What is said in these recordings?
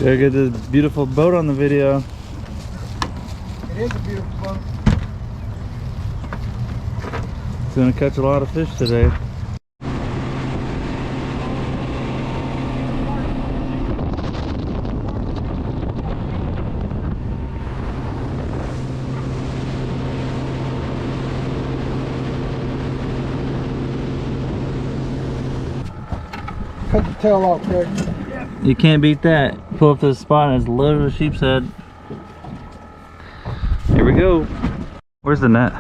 Gotta get this beautiful boat on the video. It is a beautiful boat. It's gonna catch a lot of fish today. Cut the tail off, Craig. You can't beat that. Pull up to the spot and it's loaded with sheepshead. Here we go. Where's the net?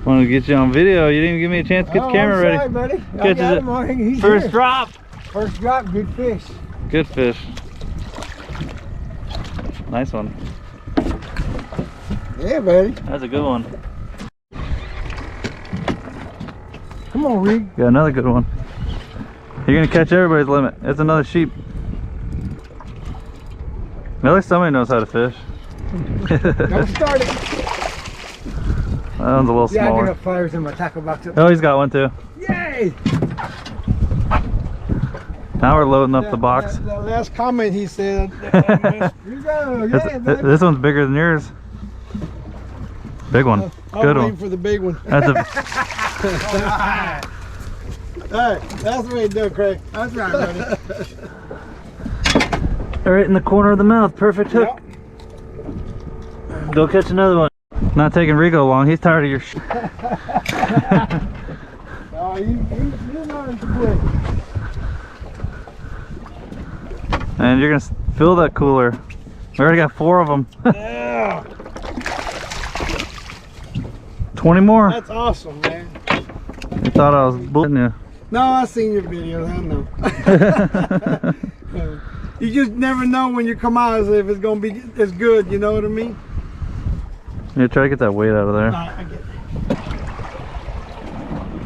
Wanted to get you on video. You didn't even give me a chance to get the camera ready. I'm sorry, buddy. I got him on. He's First here. drop. First drop, good fish. Good fish. Nice one. Yeah, buddy. That's a good one. Come on, Reed. Got another good one. You're gonna catch everybody's limit. It's another sheep. At least somebody knows how to fish. Don't start it. That one's a little Yeah, I smaller. got fires in my tackle box. Oh, he's got one too. Yay! Now we're loading up the box. That last comment he said. You go. Yeah, buddy. This one's bigger than yours. Big one. I'm Good waiting one. for the big one. That's a Alright, that's the way to do it, Craig. That's right, buddy. right in the corner of the mouth. Perfect hook. Yep. Go catch another one. Not taking Rigo long. He's tired of your shit. Oh, you're not in the play. And you're gonna fill that cooler. We already got 4 of them. Yeah. 20 more. That's awesome, man. You thought I was bullying you. No, I seen your videos. I know. You just never know when you come out if it's gonna be as good. You know what I mean? Yeah, try to get that weight out of there. I get it.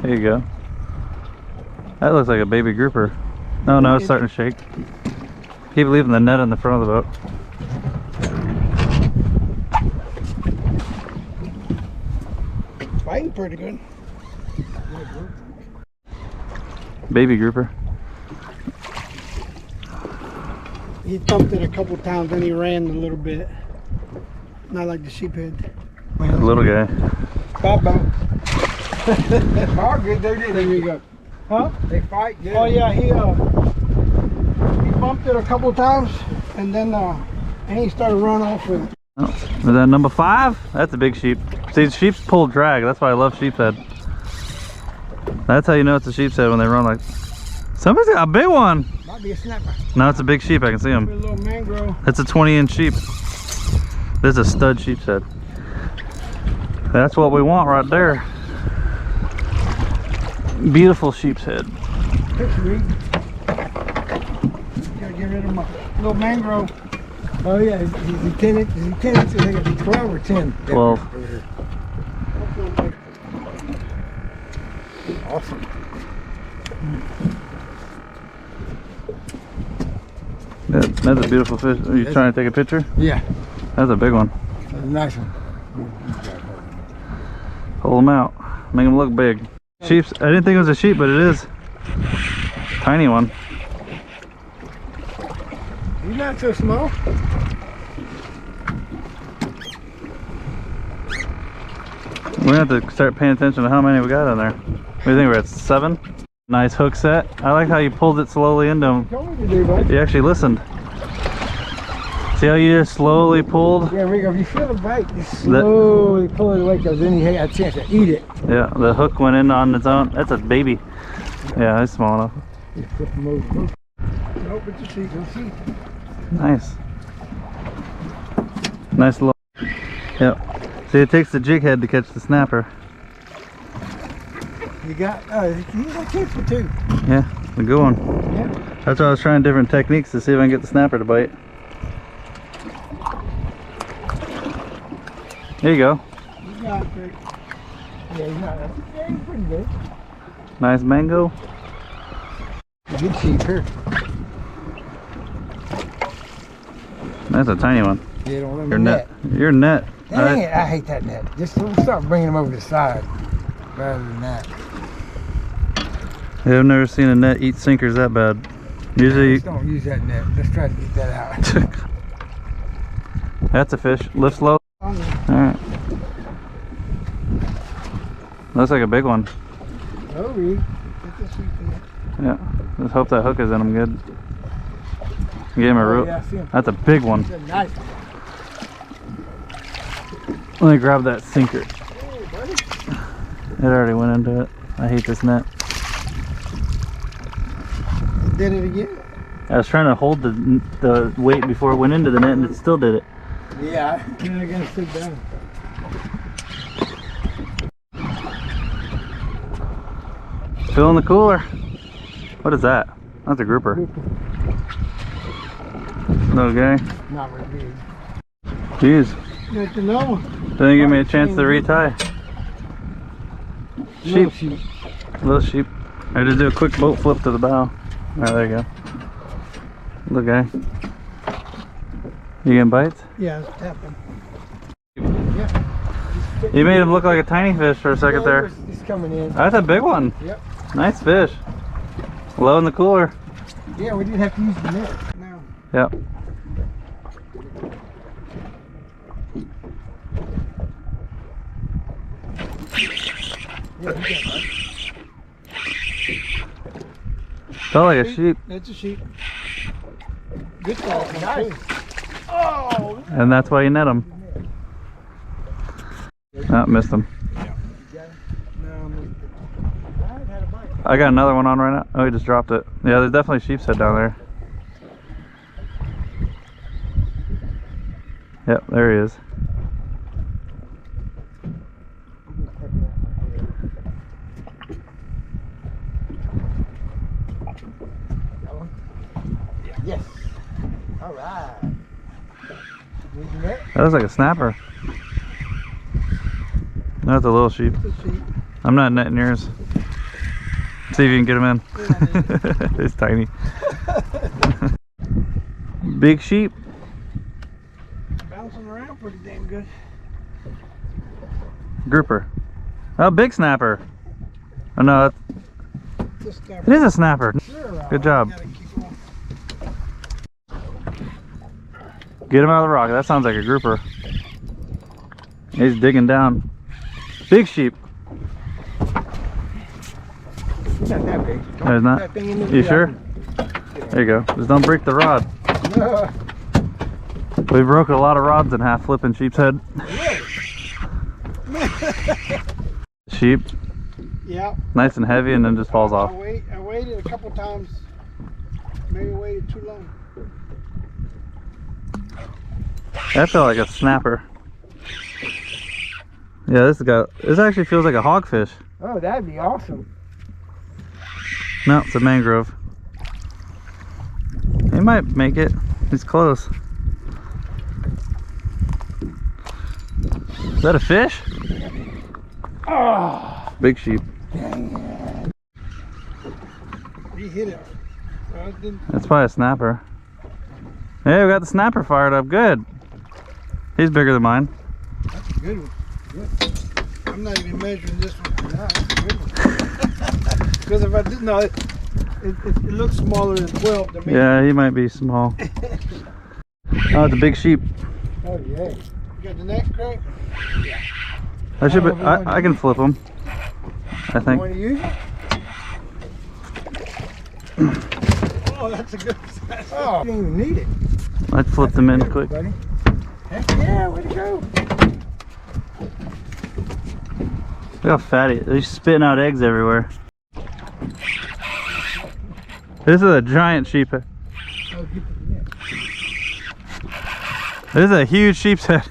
There you go. That looks like a baby grouper. Oh no, it's starting to shake. Keep leaving the net in the front of the boat. Fighting pretty good. Baby grouper. He thumped it a couple times and he ran a little bit. Not like the sheephead. That little guy. Bobo. They fought good, they did. There you go. Huh? They fight good. Oh yeah, he bumped it a couple times and then he started running off with it. Oh, is that number 5? That's a big sheep. See, sheep's pull drag. That's why I love sheepshead. That's how you know it's a sheepshead when they run like. Somebody's got a big one. Might be a snapper. No, it's a big sheep. I can see A him. little mangrove. It's a 20-inch sheep. This is a stud sheepshead. That's what we want right there. Beautiful sheepshead. Pitch Reed. Gotta get rid of my little mangrove. Oh yeah, he's 10 inches. He's 10 inches. I think it'd be 12 or 10. 12. Awesome. That's a beautiful fish. Are you trying to take a picture? Yeah, That's a big one. that's a nice one. Hold them out. Make them look big. Sheep. I didn't think it was a sheep, but it is. Tiny one. He's not so small. We're gonna have to start paying attention to how many we got in there. What do you think? We're at 7. Nice hook set. I like how you pulled it slowly into him. Told me to do, bud. You actually listened. See how you just slowly pulled? Yeah, Rico, if you feel the bite, just slowly pull it away because then you had a chance to eat it. Yeah, the hook went in on its own. That's a baby. Yeah, it's small enough. Just flip them over. Nope, it's a sheep. It's a sheep. Nice. Nice little. Yep. See, it takes the jig head to catch the snapper. You got, he's got teeth for 2. Yeah, a good one. Yeah. That's why I was trying different techniques to see if I can get the snapper to bite. There you go. You got it, Craig. Yeah, he's pretty big. Nice mango. Good sheep here. That's a tiny one. Yeah, don't let me Your net. Your net. Dang it, I hate that net. Just start bringing them over the side rather than that. Yeah, I've never seen a net eat sinkers that bad. Usually, Let's don't use that net. Let's try to get that out. that's a fish. Lift slow. Alright. Looks like a big one. Oh, Reed. Get this sheep in there. Yeah. Let's hope that hook is in him good. Get him a root. Yeah, I see him. That's a big one. That's a nice one. Let me grab that sinker. Hey, buddy. It already went into it. I hate this net. Did it again? I was trying to hold the weight before it went into the net and it still did it. Yeah. Then I gotta sit down. Fill in the cooler. What is that? That's a grouper. Okay. Not very big. Jeez. Good to know. Didn't give me a chance to retie. Little Sheep. Little sheep. I just do a quick boat flip to the bow. Alright, there you go. Look, guy. You getting bites? Yeah, it's tapping. You made him look like a tiny fish for a second there. He's coming in. That's a big one. Yep. Nice fish. Low in the cooler. Yeah, we didn't have to use the net. No. Yep. Yeah, he got that. Felt like a sheep. That's a sheep. Good call. Nice. Oh! And that's why you net them. Oh, missed him. I got another one on right now. Oh, he just dropped it. Yeah, there's definitely sheepshead down there. Yep, there he is. Yes. All right. That looks like a snapper. That's a little sheep. I'm not netting yours. See if you can get him in. It's tiny. Big sheep. Bouncing around pretty damn good. Grouper. Oh, big snapper. Oh no, it is a snapper. Good job. Get him out of the rock. That sounds like a grouper. He's digging down. Big sheep. He's not that big. No, he's not. You sure? There you go. Just don't break the rod. We broke a lot of rods in half flipping sheepshead. Sheep. Yeah. Nice and heavy and then just falls off. I waited a couple times. Maybe waited too long. That felt like a snapper. Yeah, this actually feels like a hogfish. Oh, that'd be awesome. No, it's a mangrove. He might make it. He's close. Is that a fish? Oh, Big sheep. he hit it. That's probably a snapper. Hey, we got the snapper fired up. Good. He's bigger than mine. That's a good one. Good. I'm not even measuring this one. No, that's a good one. Because if I did not, it looks smaller than 12 to me. Yeah, he might be small. Oh, it's a big sheep. Oh, yeah. You got the neck crank? Yeah. I should be, I can flip him. I think. You want to use it? Oh, that's a good size. Oh, you didn't even need it. Let's flip them in quick. Buddy. Heck yeah, way to go. Look how fatty. They're spitting out eggs everywhere. This is a giant sheep. Oh, get the net. This is a huge sheep's head.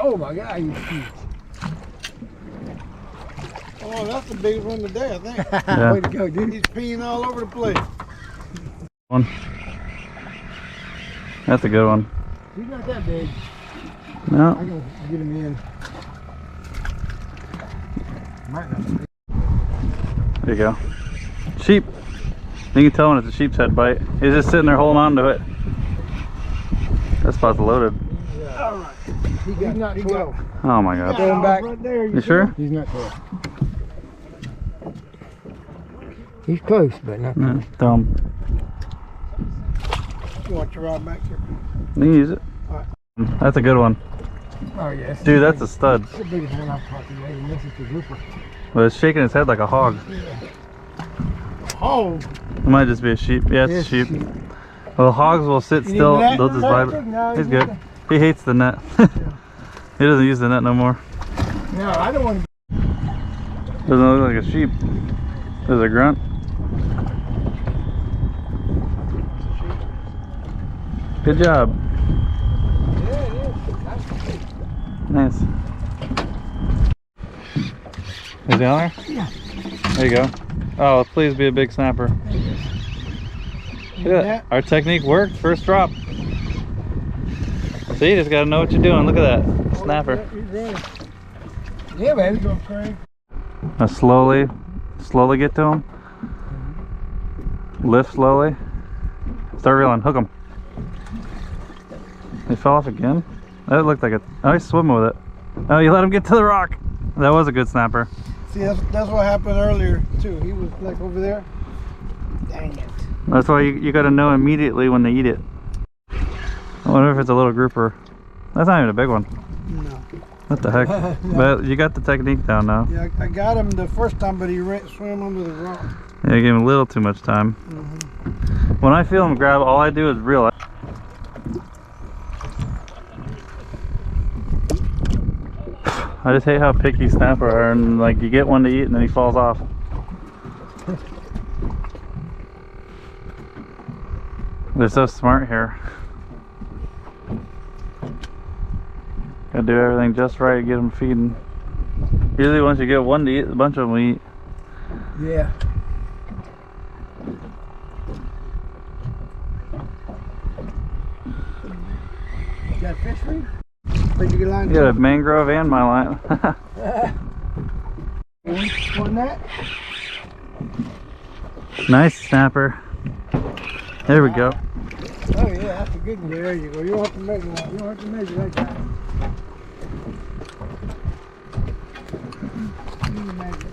Oh my God, he's huge. Oh, that's the biggest one today, I think. Yeah. Way to go, dude. He's peeing all over the place. One. That's a good one. He's not that big. No. I'm gonna get him in. Might not be. There you go. Sheep. You can tell when it's a sheep's head bite. He's just sitting there holding on to it. That spot's loaded. Yeah. All right. He's not 12. Oh my god. Going back. Right there, You sure? He's not 12. He's close, but not 12. Throw him. You want your rod back here? You can use it. Alright. That's a good one. Oh, yes. Dude, that's a stud. That's the biggest one I've caught today, and this is the grouper. But it's shaking his head like a hog. Oh. It might just be a sheep. Yeah, it's a sheep. Well, hogs will sit You still. need the net? They'll just vibrate. No, He's good. He hates the net. He doesn't use the net no more. No, I don't want to. Doesn't look like a sheep. There's a grunt. Good job. Yeah, it is. Nice. Is he on there? Yeah. There you go. Oh, please be a big snapper. Look at that. Our technique worked. First drop. See, you just gotta know what you're doing. Look at that. Snapper. Yeah, baby. Now slowly get to him. Lift slowly. Start reeling. Hook him. He fell off again. That looked like a. Oh, he's swimming with it. Oh, you let him get to the rock. That was a good snapper. See, that's what happened earlier too. He was like over there. Dang it. That's why you got to know immediately when they eat it. I wonder if it's a little grouper. That's not even a big one. No. What the heck? But you got the technique down now. Yeah, I got him the first time, but he swam under the rock. Yeah, you gave him a little too much time. When I feel him grab, all I do is reel it. I just hate how picky snapper are, and like you get one to eat and then he falls off. They're so smart here. Gotta do everything just right to get them feeding. Usually once you get one to eat, a bunch of them will eat. Yeah. You got a fish for you? Where'd you get line? You got a mangrove and my line. Want that? Nice snapper. There we go. Oh, yeah, that's a good one. There you go. You don't have to measure that. You don't have to measure that guy. You can measure that.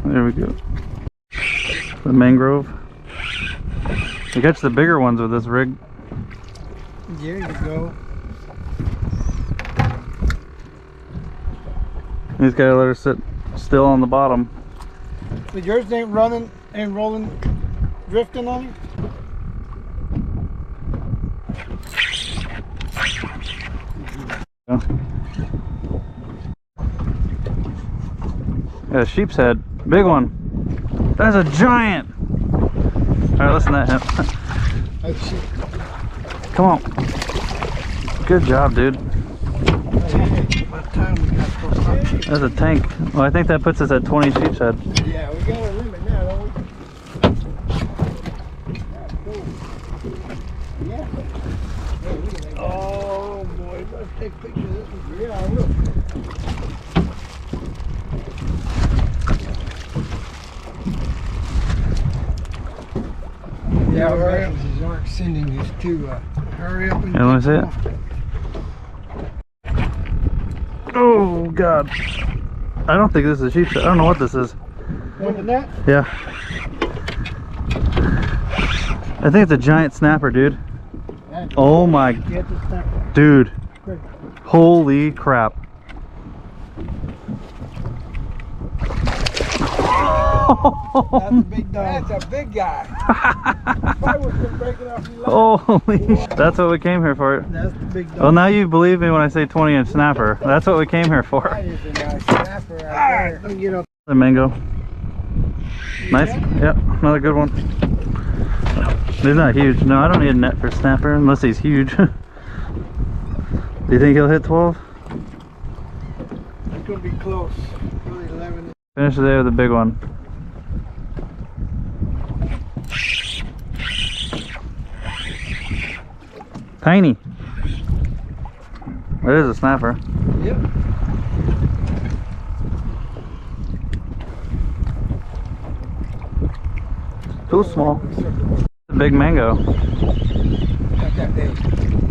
There we go. The mangrove. You catch the bigger ones with this rig. There you go. You just gotta let her sit still on the bottom. But yours ain't running, ain't rolling, drifting on you? Yeah, sheepshead. Big one. That's a giant. Alright, listen to him. Oh, shit. Come on. Good job, dude. That's a tank. Well, I think that puts us at 20 sheepshead. Yeah, we got a limit now, don't we? That's cool. Yeah. Hey, look at that guy. Oh boy, let's take a picture of this one. Yeah, I will. Yeah, our messages aren't sending us to Hurry up and Yeah, let me see it. Oh, God. I don't think this is a sheepshead. I don't know what this is. Want the net? Yeah. I think it's a giant snapper, dude. Oh my. Get the snapper. Dude. Holy crap. That's a big dog. That's a big guy. Holy. That's what we came here for. That's the big dog. Well, now you believe me when I say 20-inch snapper. That's what we came here for. That is a nice snapper right Alright, there. let me get up. The mango. Nice. Yep, another good one. He's not huge. No, I don't need a net for snapper unless he's huge. Do you think he'll hit 12? It's gonna be close. Probably 11. Finish the day with a big one. Tiny. That is a snapper. Yep. Too small. Big mango. Not that big.